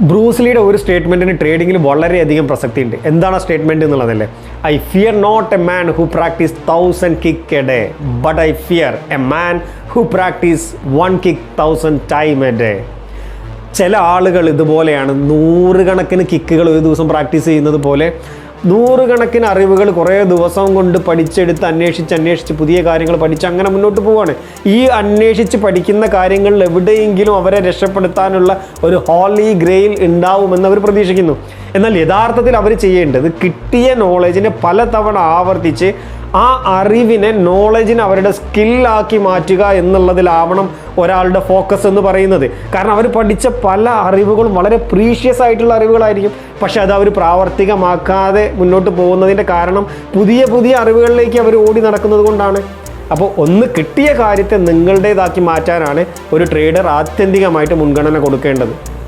ബ്രൂസ്ലിയുടെ ഒരു സ്റ്റേറ്റ്മെൻറ്റിന് ട്രേഡിങ്ങിൽ വളരെയധികം പ്രസക്തിയുണ്ട്. എന്താണ് ആ സ്റ്റേറ്റ്മെൻറ്റ് എന്നുള്ളതല്ലേ? I fear not a man who practice 1000 kick a day, but I fear a man who practice 1 kick 1000 time a day. ചില ആളുകൾ ഇതുപോലെയാണ്, നൂറുകണക്കിന് കിക്കുകൾ ഒരു ദിവസം പ്രാക്ടീസ് ചെയ്യുന്നത് പോലെ നൂറുകണക്കിന് അറിവുകൾ കുറേ ദിവസം കൊണ്ട് പഠിച്ചെടുത്ത് അന്വേഷിച്ച് പുതിയ കാര്യങ്ങൾ പഠിച്ച് അങ്ങനെ മുന്നോട്ട് പോവുകയാണ്. ഈ അന്വേഷിച്ച് പഠിക്കുന്ന കാര്യങ്ങളിൽ എവിടെയെങ്കിലും അവരെ രക്ഷപ്പെടുത്താനുള്ള ഒരു ഹോളി ഗ്രെയിൽ ഉണ്ടാവുമെന്ന് അവർ പ്രതീക്ഷിക്കുന്നു. എന്നാൽ യഥാർത്ഥത്തിൽ അവർ ചെയ്യേണ്ടത് കിട്ടിയ നോളജിനെ പലതവണ ആവർത്തിച്ച് ആ അറിവിനെ നോളജിനെ അവരുടെ സ്കില്ലാക്കി മാറ്റുക എന്നുള്ളതിലാവണം ഒരാളുടെ ഫോക്കസ് എന്ന് പറയുന്നത്. കാരണം അവർ പഠിച്ച പല അറിവുകളും വളരെ പ്രീഷ്യസ് ആയിട്ടുള്ള അറിവുകളായിരിക്കും. പക്ഷെ അത് അവർ പ്രാവർത്തികമാക്കാതെ മുന്നോട്ട് പോകുന്നതിൻ്റെ കാരണം പുതിയ പുതിയ അറിവുകളിലേക്ക് അവർ ഓടി നടക്കുന്നത് കൊണ്ടാണ്. അപ്പോൾ ഒന്ന് കിട്ടിയ കാര്യത്തെ നിങ്ങളുടേതാക്കി മാറ്റാനാണ് ഒരു ട്രേഡർ ആത്യന്തികമായിട്ട് മുൻഗണന കൊടുക്കേണ്ടത്.